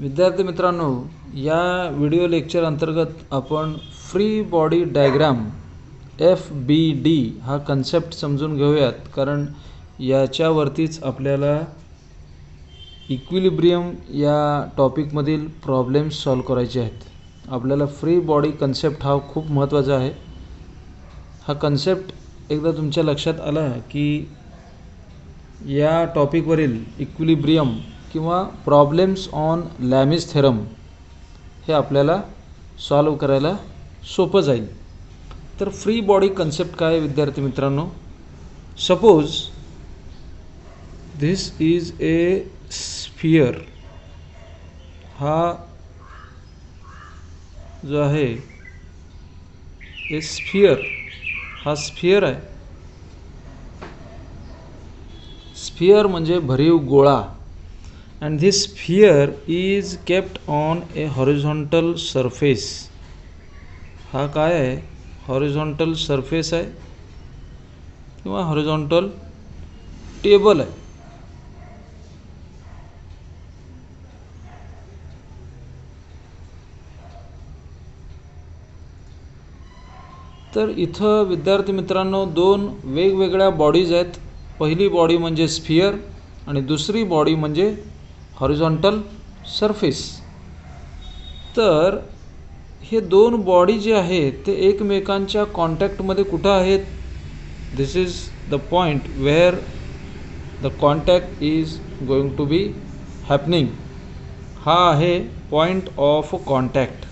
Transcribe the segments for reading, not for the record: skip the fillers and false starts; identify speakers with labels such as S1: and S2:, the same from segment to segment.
S1: विद्यार्थी मित्रांनो, या व्हिडिओ लेक्चर अंतर्गत आपण फ्री बॉडी डायग्राम FBD हा कन्सेप्ट समजून घेऊयात, कारण याच्यावरतीच आपल्याला इक्विलिब्रियम या टॉपिकमधील प्रॉब्लेम्स सॉल्व करायचे आहेत. आपल्याला फ्री बॉडी कन्सेप्ट हा खूप महत्त्वाचा आहे. हा कन्सेप्ट एकदा तुमच्या लक्षात आला की या टॉपिकवरील इक्विलिब्रियम किंवा प्रॉब्लेम्स ऑन लॅमिस थेरम हे आपल्याला सॉल्व करायला सोपं जाईल. तर फ्री बॉडी कन्सेप्ट काय विद्यार्थी मित्रांनो? Suppose this is A sphere. हा जो आहे ए स्फियर, हा स्फियर आहे. स्फियर म्हणजे भरीव गोळा. and this sphere is kept on a horizontal surface. हा काय आहे? horizontal surface आहे किंवा horizontal table आहे. तर इथं विद्यार्थी मित्रांनो दोन वेगवेगळ्या बॉडीज आहेत. पहिली बॉडी म्हणजे स्फियर आणि दुसरी बॉडी म्हणजे हॉरिझॉन्टल सरफेस. तर हे दोन बॉडी जे आहेत ते एकमेकांच्या कॉन्टॅक्टमध्ये कुठं आहेत? This is the point where the contact is going to be happening. हा आहे पॉईंट ऑफ कॉन्टॅक्ट.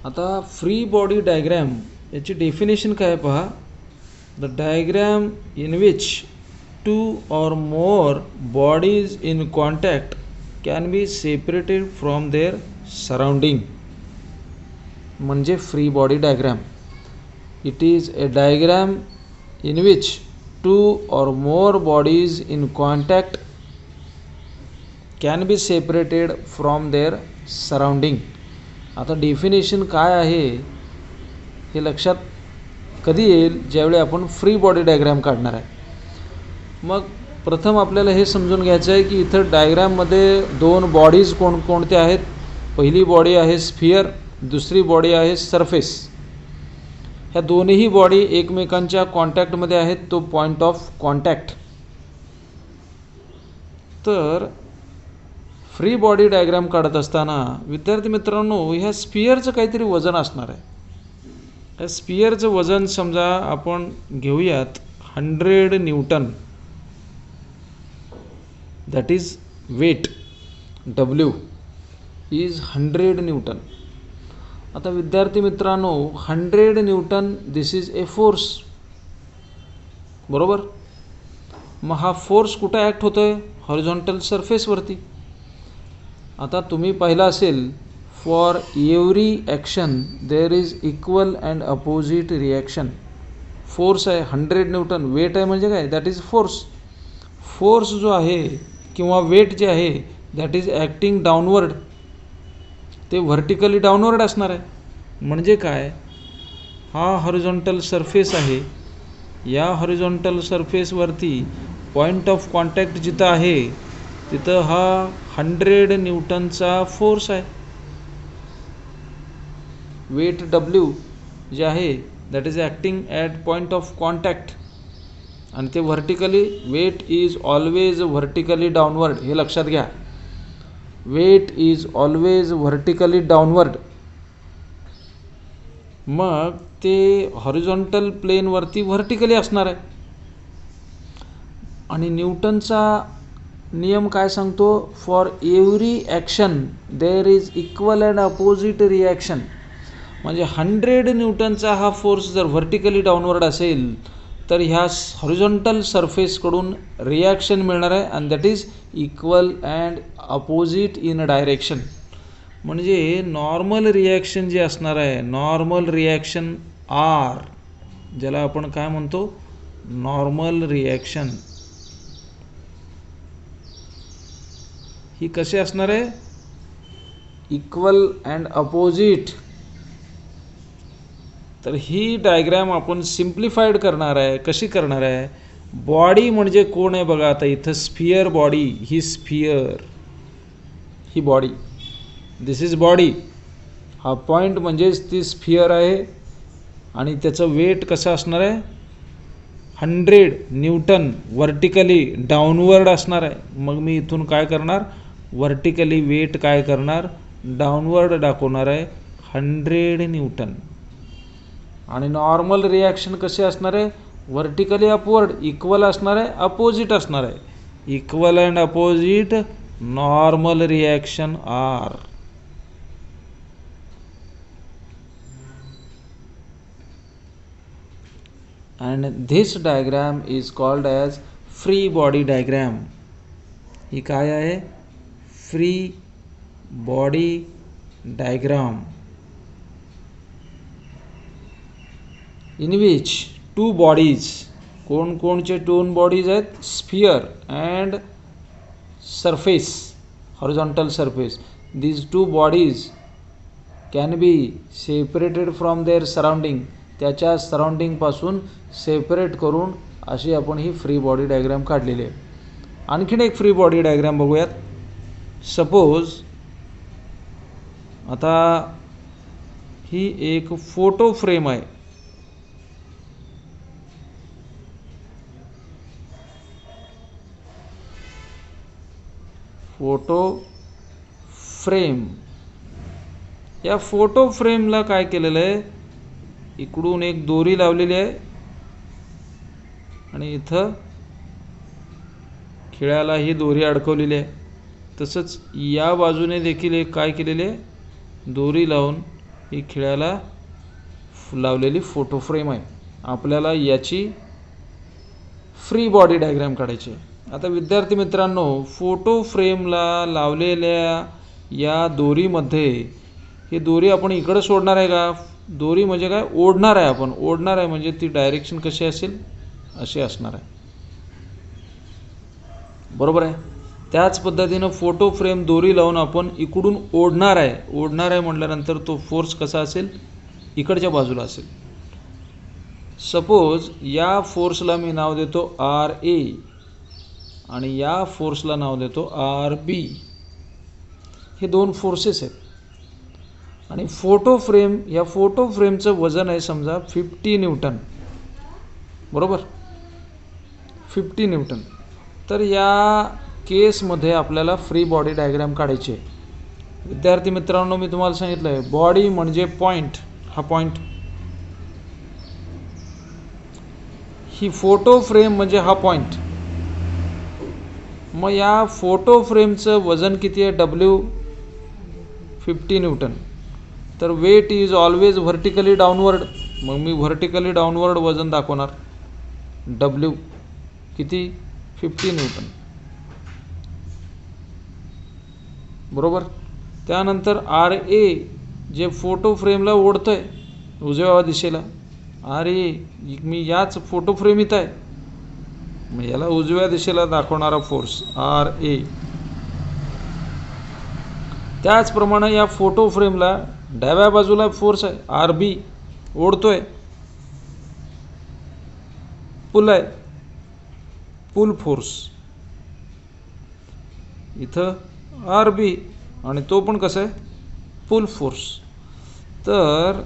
S1: आता फ्री बॉडी डायग्रॅम याची डेफिनेशन काय पहा. The diagram in which two or more bodies in contact can be separated from their surrounding म्हणजे free body diagram. It is a diagram in which two or more bodies in contact can be separated from their surrounding. आता definition काय आहे हे लक्षात कधी येईल? ज्यावेळी आपण फ्री बॉडी डायग्रॅम काढणार आहे. मग प्रथम आपल्याला हे समजून घ्यायचं आहे की इथं डायग्रॅममध्ये दोन बॉडीज कोणकोणत्या आहेत. पहिली बॉडी आहे स्फियर, दुसरी बॉडी आहे सरफेस. ह्या दोन्ही बॉडी एकमेकांच्या कॉन्टॅक्टमध्ये आहेत, तो पॉईंट ऑफ कॉन्टॅक्ट. तर फ्री बॉडी डायग्राम काढत असताना विद्यार्थी मित्रांनो ह्या स्फियरचं काहीतरी वजन असणार आहे. या स्फियरचं वजन समजा आपण घेऊयात 100 newton. That is weight. W is 100 newton. आता विद्यार्थी मित्रांनो 100 newton this is a force, बरोबर? मग हा फोर्स कुठं ॲक्ट होतोय? हॉरिझॉन्टल सरफेसवरती. आता तुम्ही पाहिलं असेल for every action there is equal and opposite reaction. Force आहे 100 न्यूटन, वेट आहे म्हणजे काय? That is force. फोर्स जो आहे किंवा वेट जे आहे दॅट इज ॲक्टिंग डाऊनवर्ड. ते व्हर्टिकली डाऊनवर्ड असणार आहे. म्हणजे काय? हा हॉरिझॉन्टल सरफेस आहे. या हॉरिझॉन्टल सरफेसवरती पॉईंट ऑफ कॉन्टॅक्ट जिथं आहे तिथं हा 100 न्यूटनचा फोर्स आहे. वेट W जे आहे that is acting at point of contact. आणि ते vertically, weight is always vertically downward. हे लक्षात घ्या. Weight is always vertically downward. मग ते हॉरिझॉन्टल प्लेनवरती व्हर्टिकली असणार आहे. आणि न्यूटनचा नियम काय सांगतो? For every action there is equal and opposite reaction. म्हणजे 100 न्यूटनचा हा फोर्स जर व्हर्टिकली डाऊनवर्ड असेल तर ह्या हॉरिझॉन्टल सरफेसकडून रिॲक्शन मिळणार आहे आणि that is equal and opposite in direction. म्हणजे नॉर्मल रिॲक्शन जे असणार आहे, नॉर्मल रिॲक्शन R, ज्याला आपण काय म्हणतो? Normal reaction. ही कशी असणार आहे? इक्वल अँड अपोजिट तर ही डायग्रॅम आपण सिम्प्लिफाईड करणार आहे. कशी करणार आहे? बॉडी म्हणजे कोण आहे बघा. आता इथं sphere body, he sphere, he body, this is body. हा पॉईंट म्हणजेच ती स्फिअर आहे आणि त्याचं वेट कसं असणार आहे? 100 न्यूटन व्हर्टिकली डाऊनवर्ड असणार आहे. मग मी इथून काय करणार? व्हर्टिकली वेट काय करणार? डाऊनवर्ड दाखवणार आहे 100 न्यूटन. आणि नॉर्मल रिॲक्शन कसे असणार आहे? व्हर्टिकली अपवर्ड इक्वल असणार आहे, अपोजिट असणार आहे. Equal and opposite normal reaction R. and this diagram is called as free body diagram. ही काय आहे? free body diagram in which two bodies, कोणचे दोन बॉडीज आहेत? Sphere and surface, horizontal surface. these two bodies can be separated from their surrounding, त्याच्या सराउंडिंगपासून separate करून अशी आपण ही फ्री बॉडी डायग्राम काढलेली आहे. आणखीन एक फ्री बॉडी डायग्राम बघूयात. सपोज आता ही एक फोटो फ्रेम आहे. Photo frame. या फोटो फ्रेमला काय केलेलं आहे? इकडून एक दोरी लावलेली आहे आणि इथं खिळ्याला ही दोरी अडकवलेली आहे. तसंच या बाजूने देखील एक काय केलेले आहे? दोरी लावून ही खिळ्याला लावलेली फोटो फ्रेम आहे. आपल्याला याची फ्री बॉडी डायग्राम काढायची आहे. आता विद्यार्थी मित्रांनो, फोटो फ्रेमला लावलेल्या या दोरीमध्ये ही दोरी आपण इकडं सोडणार आहे का? दोरी म्हणजे काय? ओढणार आहे आपण. ओढणार आहे म्हणजे ती डायरेक्शन कशी असेल? अशी असणार आहे. बरोबर आहे. त्याच पद्धतीनं फोटो फ्रेम दोरी लावून आपण इकडून ओढणार आहे. ओढणार आहे म्हटल्यानंतर तो फोर्स कसा असेल? इकडच्या बाजूला असेल. सपोज या फोर्सला मी नाव देतो RA आणि या फोर्सला नाव देतो RB. हे दोन फोर्सेस आहेत. आणि फोटो फ्रेम, या फोटो फ्रेमचं वजन आहे समजा 50 न्यूटन. बरोबर, 50 न्यूटन. तर या केसमध्ये आपल्याला फ्री बॉडी डायग्राम काढायची आहे. विद्यार्थी मित्रांनो, मी तुम्हाला सांगितलं आहे बॉडी म्हणजे पॉईंट, हा पॉईंट. ही फोटो फ्रेम म्हणजे हा पॉईंट. मग या फोटो फ्रेमचं वजन किती आहे? W 50 newton. तर weight is always vertically downward. मग मी व्हर्टिकली डाऊनवर्ड वजन दाखवणार. W किती? 50 न्यूटन. बरोबर. त्यानंतर RA जे फोटो फ्रेमला ओढतंय उजव्या दिशेला, RA मी याच फोटो फ्रेम इथं आहे, मग याला उजव्या दिशेला दाखवणारा फोर्स RA. त्याचप्रमाणे या फोटो फ्रेमला डाव्या बाजूला फोर्स आहे RB, ओढतोय, पुल आहे, पुल फोर्स. इथं RB आणि तो पण कसं आहे? पुल फोर्स. तर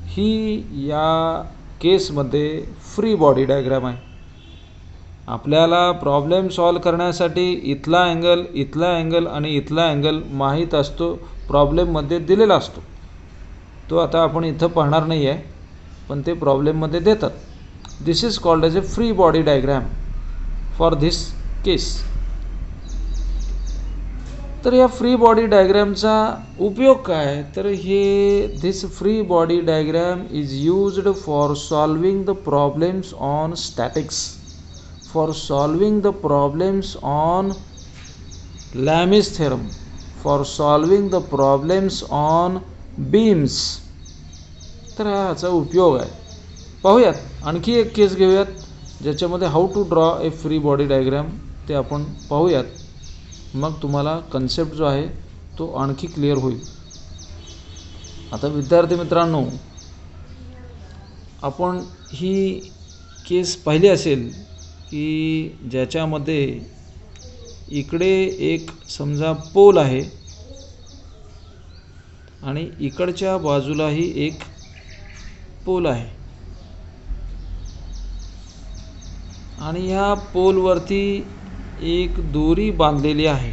S1: ही या केसमध्ये फ्री बॉडी डायग्राम आहे. आपल्याला प्रॉब्लेम सॉल्व करण्यासाठी इथला अँगल, इथला अँगल आणि इथला अँगल माहीत असतो, प्रॉब्लेममध्ये दिलेला असतो. तो आता आपण इथं पाहणार नाही आहे, पण ते प्रॉब्लेममध्ये देतात. This is called as a free body diagram for this case. तर या फ्री बॉडी डायग्रामचा उपयोग काय? तर हे this free body diagram is used for solving the problems on statics, for solving the problems on Lami's theorem, for solving the problems on beams. तर ह्याचा उपयोग आहे. पाहूयात आणखी एक केस घेऊयात ज्याच्यामध्ये how to draw a free body diagram ते आपण पाहूयात. मग तुम्हाला कन्सेप्ट जो आहे तो आणखी क्लिअर होईल. आता विद्यार्थी मित्रांनो, आपण ही केस पाहिली असेल की ज्याच्यामध्ये इकडे एक समजा पोल आहे आणि इकडच्या बाजूलाही एक पोल आहे आणि ह्या पोलवरती एक दोरी बांधलेली आहे.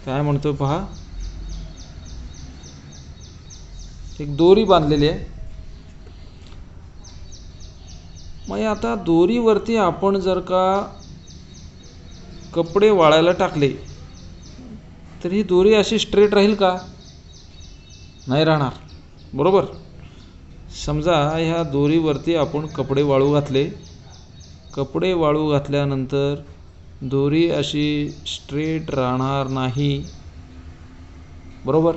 S1: काय म्हणतोय पहा, एक दोरी बांधलेली आहे. मग आता दोरीवरती आपण जर का कपडे वाळायला टाकले तर ही दोरी अशी स्ट्रेट राहील का? नाही राहणार, बरोबर. समजा ह्या दोरीवरती आपण कपडे वाळू घातले. कपडे वाळू घातल्यानंतर दोरी अशी स्ट्रेट राहणार नाही, बरोबर.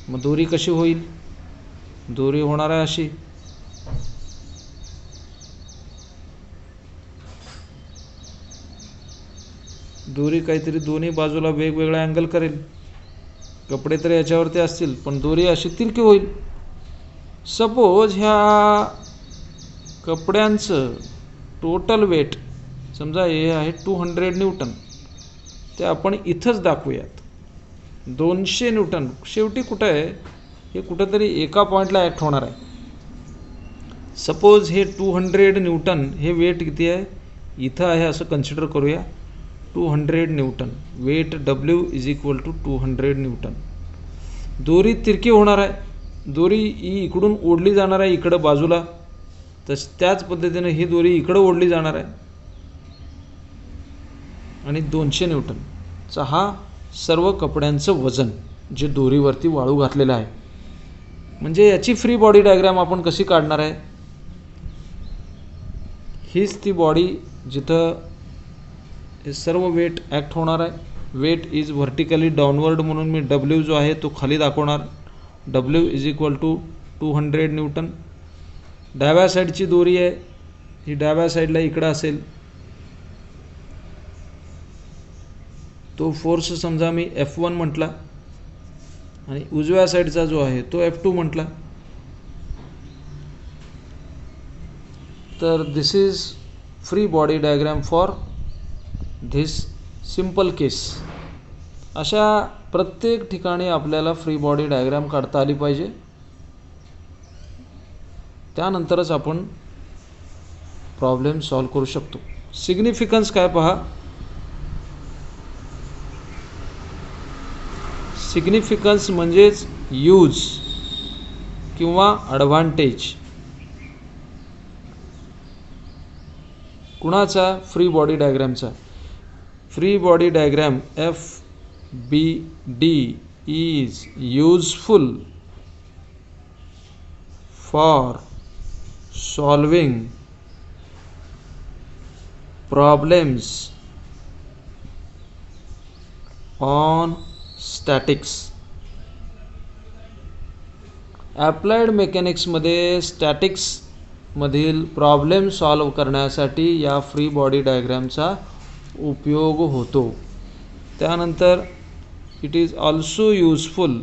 S1: मग दोरी कशी होईल? दोरी होणार आहे अशी. दोरी काहीतरी दोन्ही बाजूला वेगवेगळा अँगल करेल. कपडे तर याच्यावरती असतील पण दोरी अशी तिरकी होईल. सपोज ह्या कपड्यांचं टोटल वेट समजा हे आहे 200 न्यूटन, ते आपण इथंच दाखवूयात 200 न्यूटन. शेवटी कुठं आहे? हे कुठंतरी एका पॉईंटला ॲक्ट होणार आहे. सपोज हे 200 न्यूटन हे वेट किती आहे? इथं आहे असं कन्सिडर करूया. 200 newton weight W is equal to 200 newton. दोरी तिरकी होणार आहे. दोरी ही इकडून ओढली जाणार आहे इकडं बाजूला, त्याच पद्धतीने ही दोरी इकडं ओढली जाणार आहे. आणि 200 न्यूटनचा हा सर्व कपड्यांचं वजन जे दोरीवरती वाळू घातलेलं आहे. म्हणजे याची फ्री बॉडी डायग्राम आपण कशी काढणार आहे? हीच ती बॉडी जिथं हे सर्व वेट ॲक्ट होणार आहे. वेट इज व्हर्टिकली डाऊनवर्ड म्हणून मी W जो आहे तो खाली दाखवणार. W is equal to 200 newton. डाव्या साईडची दोरी आहे, ही डाव्या साईडला इकडं असेल. तो फोर्स समजा मी F1 म्हटला आणि उजव्या साईडचा जो आहे तो F2 म्हटला. तर this is free body diagram for this simple case. अशा प्रत्येक ठिकाणी आपल्याला फ्री बॉडी डायग्राम काढता आली पाहिजे. त्यानंतरच आपण प्रॉब्लेम सॉल्व करू शकतो. सिग्निफिकन्स काय पहा. सिग्निफिकन्स म्हणजेच यूज किंवा ॲडव्हान्टेज कुणाचा? फ्री बॉडी डायग्रामचा. Free body diagram FBD is useful for solving problems on statics. Applied मेकॅनिक्समध्ये स्टॅटिक्समधील प्रॉब्लेम सॉल्व करण्यासाठी या फ्री बॉडी डायग्रामचा उपयोग होतो. त्यानंतर it is also useful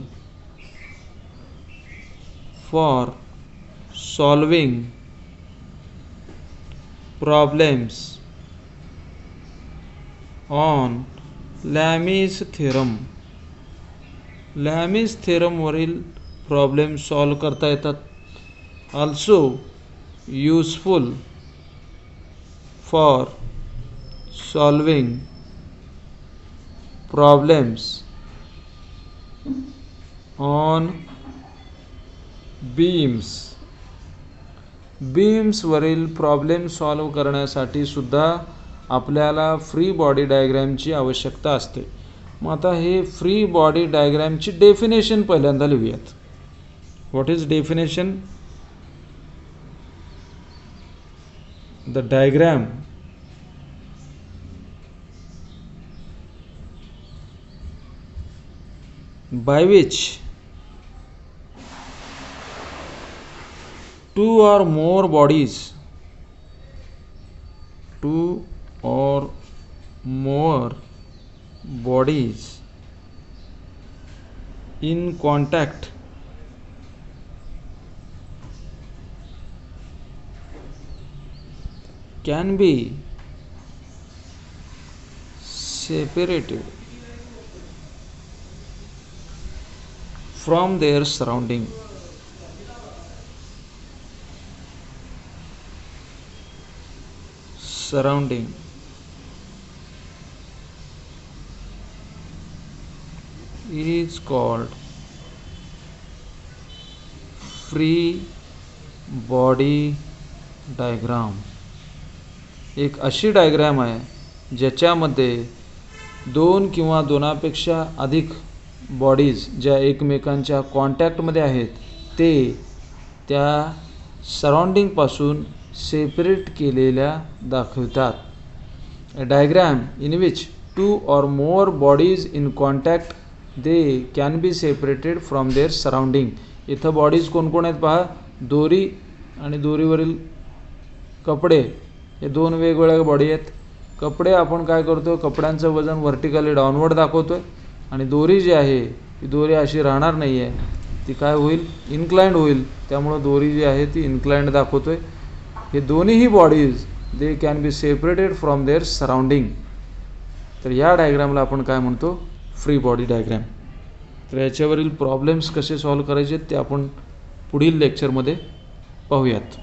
S1: for solving problems on Lami's theorem. Lami's थेरमवरील प्रॉब्लेम सॉल्व करता येतात. Also useful for solving problems on beams. बीम्सवरील प्रॉब्लेम सॉल्व करण्यासाठी सुद्धा आपल्याला फ्री बॉडी डायग्रामची आवश्यकता असते. मग आता हे फ्री बॉडी डायग्रामची डेफिनेशन पहिल्यांदा लिहूयात. What is definition? The diagram by which two or more bodies in contact can be separated from their surrounding. Is called free body diagram. एक अशी डायग्राम आहे ज्याच्यामध्ये दोन किंवा दोनापेक्षा अधिक बॉडीज ज्या एकमेकांच्या कॉन्टॅक्टमध्ये आहेत ते त्या सराउंडिंगपासून सेपरेट केलेल्या दाखवतात. A diagram in which two or more bodies in contact they can be separated from their surrounding. इथं बॉडीज कोण आहेत पहा. दोरी आणि दोरीवरील कपडे हे दोन वेगवेगळ्या बॉडी आहेत. कपडे आपण काय करतो, कपड्यांचं वजन व्हर्टिकली डाऊनवर्ड दाखवतो आहे आणि दोरी जी आहे ती दोरी अशी राहणार नाही आहे, ती काय होईल, इन्क्लाइंड होईल. त्यामुळं दोरी जी आहे ती इन्क्लाइंड दाखवतो आहे. हे दोन्हीही bodies they can be separated from their surrounding. तर या डायग्रामला आपण काय म्हणतो, फ्री बॉडी डायग्राम. तर याच्यावरील प्रॉब्लेम्स कसे सॉल्व करायचे ते आपण पुढील लेक्चरमध्ये पाहूयात.